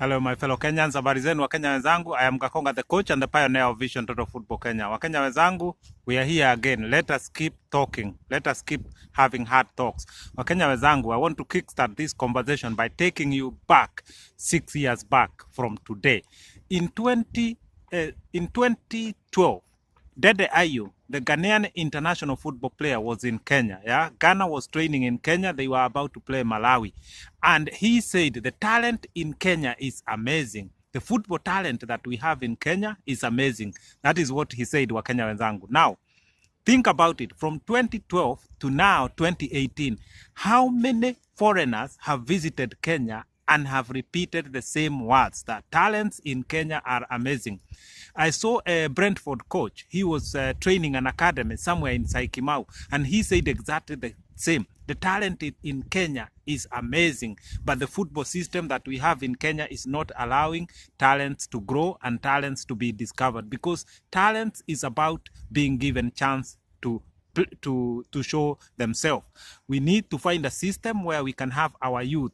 Hello my fellow Kenyans, habari zenu wa Kenya wenzangu. I am Gakonga, the coach and the pioneer of Vision Total Football Kenya. Wa Kenya wenzangu, we are here again. Let us keep talking. Let us keep having hard talks. Wa Kenya wenzangu, I want to kickstart this conversation by taking you back 6 years back from today. In 2012, Dede Ayew, the Ghanaian international football player, was in Kenya. Yeah, Ghana was training in Kenya. They were about to play Malawi. And he said the talent in Kenya is amazing. The football talent that we have in Kenya is amazing. That is what he said, Wakenya wenzangu. Now, think about it. From 2012 to now, 2018, how many foreigners have visited Kenya and have repeated the same words, that talents in Kenya are amazing? I saw a Brentford coach. He was training an academy somewhere in Syokimau, and he said exactly the same. The talent in Kenya is amazing, but the football system that we have in Kenya is not allowing talents to grow and talents to be discovered, because talents is about being given chance to show themselves. We need to find a system where we can have our youth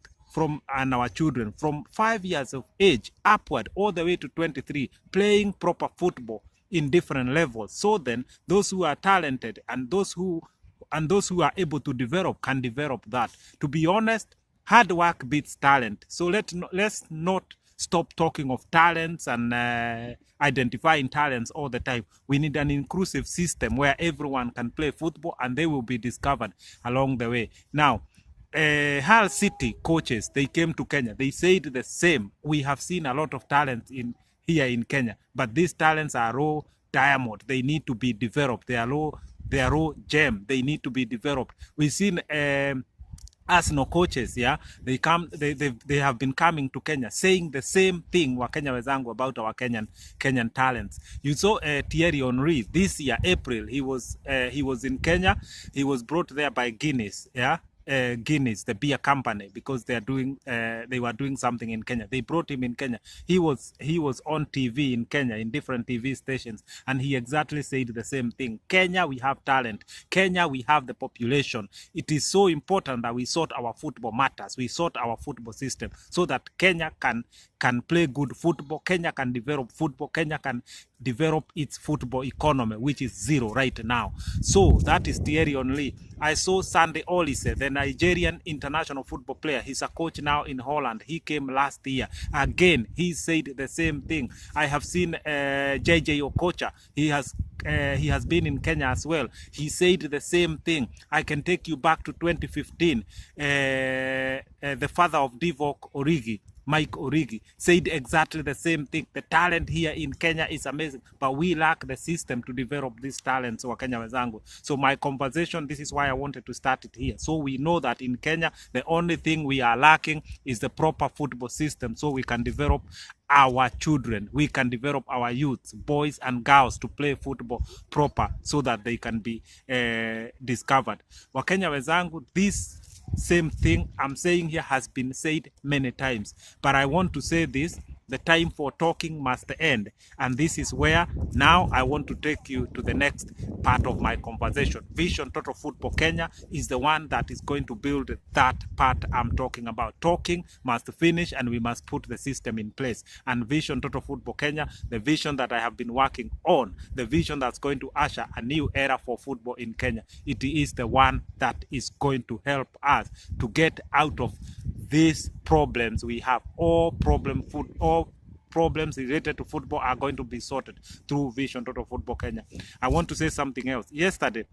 and our children from 5 years of age upward all the way to 23 playing proper football in different levels. So then those who are talented and those who are able to develop can develop that. To be honest, hard work beats talent. So let's not stop talking of talents and identifying talents all the time. We need an inclusive system where everyone can play football and they will be discovered along the way. Now, Hull City coaches, they came to Kenya. They said the same. We have seen a lot of talent here in Kenya, but these talents are raw diamond. They need to be developed. They are raw gem. They need to be developed. We've seen Arsenal coaches, yeah, they have been coming to Kenya saying the same thing, Wakenya wenzangu, about our Kenyan talents. You saw Thierry Henry this year, April. He was in Kenya. He was brought there by Guinness, yeah. Guinness, the beer company, because they were doing something in Kenya. They brought him in Kenya. He was on TV in Kenya, in different TV stations, and he exactly said the same thing. Kenya, we have talent. Kenya, we have the population. It is so important that we sort our football matters. We sort our football system so that Kenya can play good football. Kenya can develop football. Kenya can develop its football economy, which is zero right now. So that is Thierry Henry. I saw Sunday Olise, the Nigerian international football player. He's a coach now in Holland. He came last year. Again, he said the same thing. I have seen JJ Okocha. He has been in Kenya as well. He said the same thing. I can take you back to 2015. The father of Divock Origi, Mike Origi, said exactly the same thing. The talent here in Kenya is amazing, but we lack the system to develop these talents, Wakenya wenzangu. So my conversation, this is why I wanted to start it here. So we know that in Kenya, the only thing we are lacking is the proper football system, so we can develop our children, we can develop our youths, boys and girls, to play football proper so that they can be discovered. Wakenya wenzangu, this same thing I'm saying here has been said many times, but I want to say this: the time for talking must end. And this is where now I want to take you to the next part of my conversation. Vision Total Football Kenya is the one that is going to build that part I'm talking about. Talking must finish and we must put the system in place. And Vision Total Football Kenya, the vision that I have been working on, the vision that's going to usher a new era for football in Kenya, it is the one that is going to help us to get out of these problems we have. All problems related to football are going to be sorted through Vision Total Football Kenya. I want to say something else. Yesterday,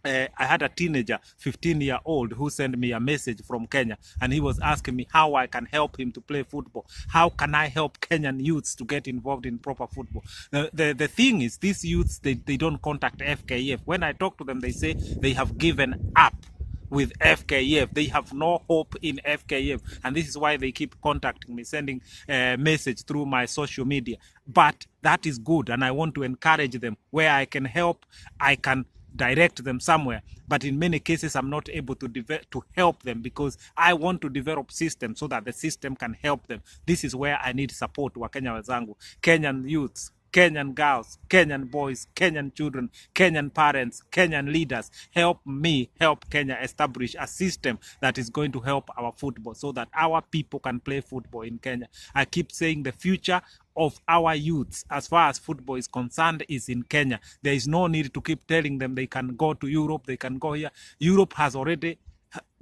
I had a teenager, 15-year-old, who sent me a message from Kenya, and he was asking me how I can help him to play football. How can I help Kenyan youths to get involved in proper football? The thing is, these youths, they don't contact FKF. When I talk to them, they say they have given up with FKF. They have no hope in FKF, and this is why they keep contacting me, sending a message through my social media. But that is good, and I want to encourage them. Where I can help, I can direct them somewhere, but in many cases I'm not able to help them, because I want to develop systems so that the system can help them. This is where I need support, Wakenya wenzangu. Kenyan youths, Kenyan girls, Kenyan boys, Kenyan children, Kenyan parents, Kenyan leaders, help me help Kenya establish a system that is going to help our football so that our people can play football in Kenya. I keep saying the future of our youths as far as football is concerned is in Kenya. There is no need to keep telling them they can go to Europe, they can go here. Europe has already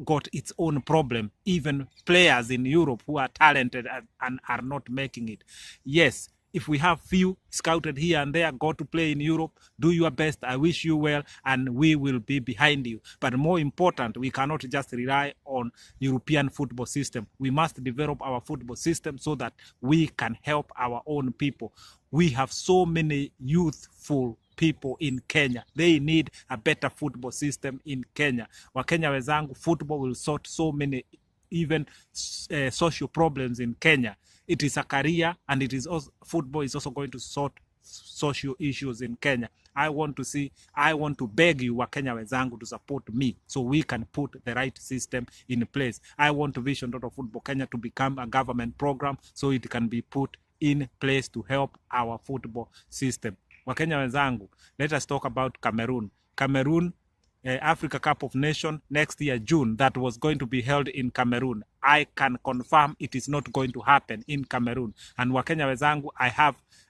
got its own problem. Even players in Europe who are talented and are not making it. Yes, if we have few scouted here and there, go to play in Europe, do your best. I wish you well, and we will be behind you. But more important, we cannot just rely on European football system. We must develop our football system so that we can help our own people. We have so many youthful people in Kenya. They need a better football system in Kenya. Wakenya wenzangu, football will sort so many even social problems in Kenya. It is a career, and it is also, football is also going to sort social issues in Kenya. I want to beg you Wakenya wenzangu to support me so we can put the right system in place. I want Vision Total Football Kenya to become a government program so it can be put in place to help our football system. Wakenya wenzangu, let us talk about Cameroon. Cameroon, Africa Cup of Nations next year, June, that was going to be held in Cameroon. I can confirm it is not going to happen in Cameroon. And Wakenya wenzangu,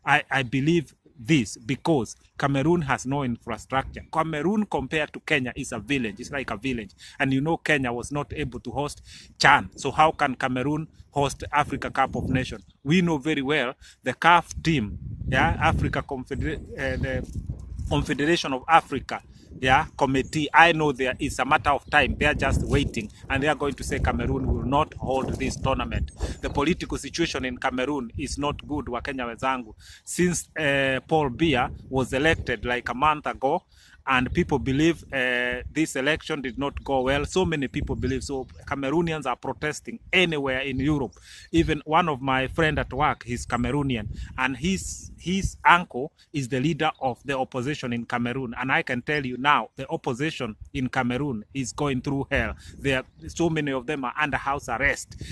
I believe this because Cameroon has no infrastructure. Cameroon compared to Kenya is a village. It's like a village. And you know Kenya was not able to host CHAN. So how can Cameroon host Africa Cup of Nations? We know very well the CAF team, the Confederation of Africa, committee. I know there is a matter of time. They are just waiting, and they are going to say Cameroon will not hold this tournament. The political situation in Cameroon is not good, Wakenya wenzangu. Since Paul Biya was elected like a month ago, and people believe this election did not go well. So many people believe. So Cameroonians are protesting anywhere in Europe. Even one of my friend at work, he's Cameroonian, and his uncle is the leader of the opposition in Cameroon. And I can tell you now, the opposition in Cameroon is going through hell. So many of them are under house arrest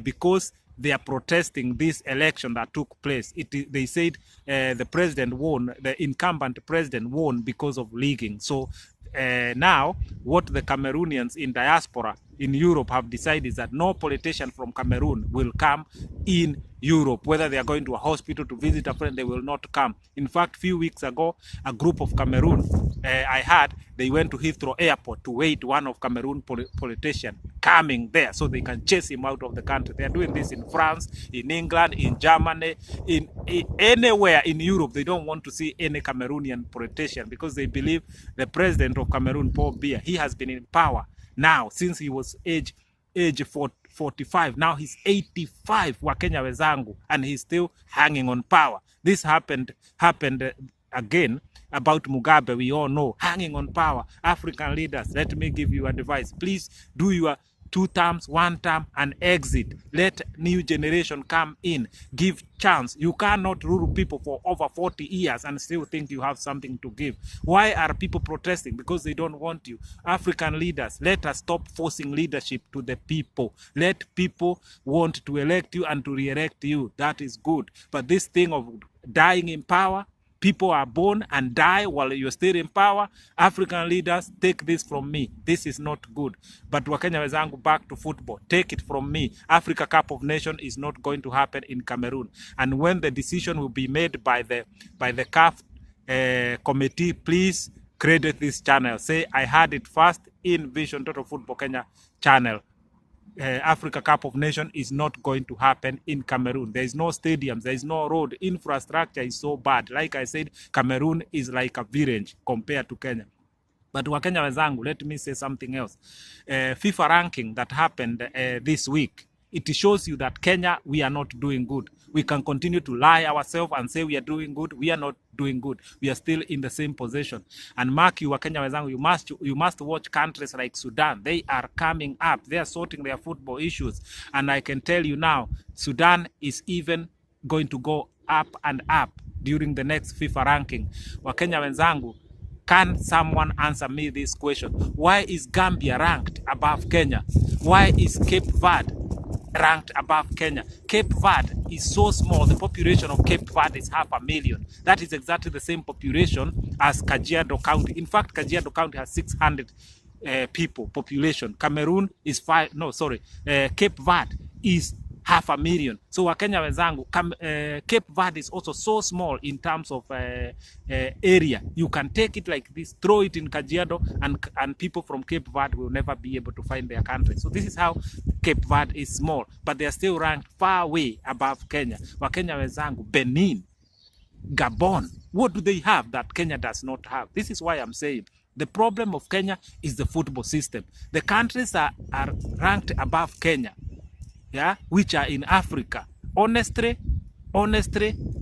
because they are protesting this election that took place. They said the president won, the incumbent president won because of leaking. So now what the Cameroonians in diaspora in Europe have decided is that no politician from Cameroon will come in Europe. Whether they are going to a hospital to visit a friend, they will not come. In fact, few weeks ago, a group of Cameroon, I heard, they went to Heathrow Airport to wait one of Cameroon politician coming there so they can chase him out of the country. They are doing this in France, in England, in Germany, in anywhere in Europe. They don't want to see any Cameroonian politician because they believe the president of Cameroon, Paul Biya, he has been in power now since he was age 45. Now he's 85, Wakenya wenzangu, and he's still hanging on power. This happened again about Mugabe. We all know, hanging on power. African leaders, let me give you advice. Please do your 2 terms, 1 term, and exit. Let new generation come in. Give chance. You cannot rule people for over 40 years and still think you have something to give. Why are people protesting? Because they don't want you. African leaders, let us stop forcing leadership to the people. Let people want to elect you and to re-elect you. That is good. But this thing of dying in power, people are born and die while you're still in power. African leaders, take this from me. This is not good. But Wakenya wenzangu, back to football. Take it from me. Africa Cup of Nations is not going to happen in Cameroon. And when the decision will be made by the CAF committee, please credit this channel. Say, I heard it first in Vision Total Football Kenya channel. Africa Cup of Nations is not going to happen in Cameroon. There is no stadiums, there is no road. Infrastructure is so bad. Like I said, Cameroon is like a village compared to Kenya. But Wakenya wenzangu, let me say something else. FIFA ranking that happened this week, it shows you that Kenya, we are not doing good. We can continue to lie ourselves and say we are doing good. We are not doing good. We are still in the same position. And mark you, Wakenya wenzangu, you must watch countries like Sudan. They are coming up. They are sorting their football issues. And I can tell you now, Sudan is even going to go up and up during the next FIFA ranking. Wakenya wenzangu, can someone answer me this question? Why is Gambia ranked above Kenya? Why is Cape Verde ranked above Kenya. Cape Verde is so small. The population of Cape Verde is 500,000. That is exactly the same population as Kajiado County. In fact, Kajiado County has 600 people population. Cameroon is Cape Verde is 500,000. So Wakenya wenzangu, Cape Verde is also so small in terms of area. You can take it like this, throw it in Kajiado, and people from Cape Verde will never be able to find their country. So this is how Cape Verde is small, but they are still ranked far way above Kenya. Wakenya wenzangu, Benin, Gabon, what do they have that Kenya does not have? This is why I'm saying the problem of Kenya is the football system. The countries are ranked above Kenya, yeah, which are in Africa. Honestly,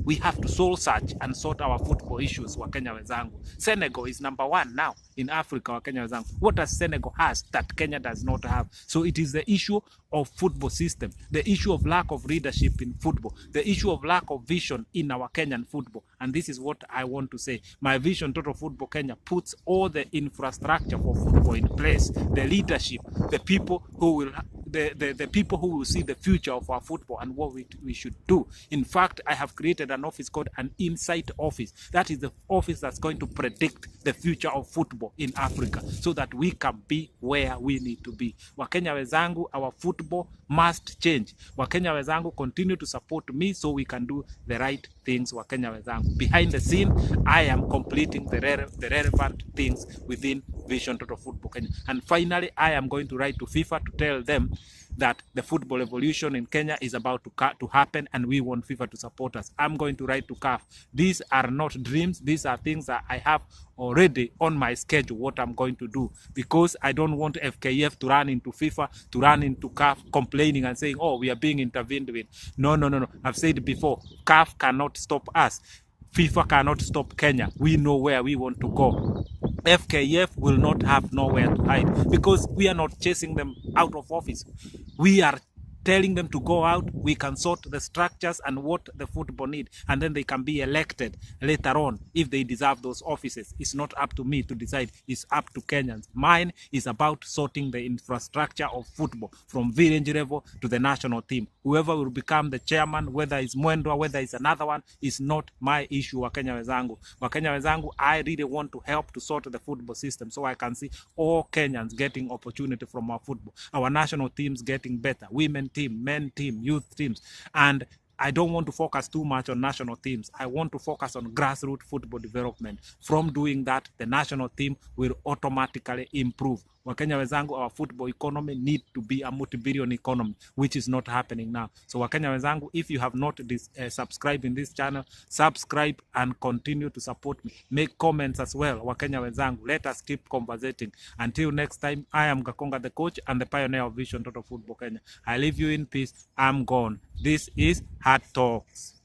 we have to soul search and sort our football issues, Wakenya wenzangu. Senegal is #1 now in Africa, Wakenya wenzangu. What does Senegal has that Kenya does not have? So it is the issue of football system, the issue of lack of leadership in football, the issue of lack of vision in our Kenyan football. And this is what I want to say. My vision, Total Football Kenya, puts all the infrastructure for football in place, the leadership, the people who will the people who will see the future of our football and what we should do. In fact, I have created an office called an Insight Office. That is the office that's going to predict the future of football in Africa so that we can be where we need to be. Wakenya wenzangu, our football must change. Wakenya wenzangu, continue to support me so we can do the right things, Wakenya wenzangu. Behind the scene, I am completing the relevant things within Vision Total Football Kenya. And finally, I am going to write to FIFA to tell them that the football evolution in Kenya is about to happen and we want FIFA to support us. I'm going to write to CAF. These are not dreams. These are things that I have already on my schedule, what I'm going to do, because I don't want FKF to run into FIFA, to run into CAF complaining and saying, oh, we are being intervened with. No. I've said before, CAF cannot stop us. FIFA cannot stop Kenya. We know where we want to go. FKF will not have nowhere to hide because we are not chasing them out of office. We are telling them to go out. We can sort the structures and what the football need, and then they can be elected later on if they deserve those offices. It's not up to me to decide. It's up to Kenyans. Mine is about sorting the infrastructure of football from village level to the national team. Whoever will become the chairman, whether it's Mwendwa, whether it's another one, is not my issue, Wakenya wenzangu. Wakenya wenzangu, I really want to help to sort the football system so I can see all Kenyans getting opportunity from our football. Our national teams getting better. Women team, men team, youth teams. And I don't want to focus too much on national teams. I want to focus on grassroots football development. From doing that, the national team will automatically improve. Wakenya wenzangu, our football economy need to be a multi-billion economy, which is not happening now. So Wakenya wenzangu, if you have not subscribed in this channel, subscribe and continue to support me. Make comments as well, Wakenya wenzangu. Let us keep conversating. Until next time, I am Gakonga the coach and the pioneer of Vision Total Football Kenya. I leave you in peace. I'm gone. This is Hard Talks.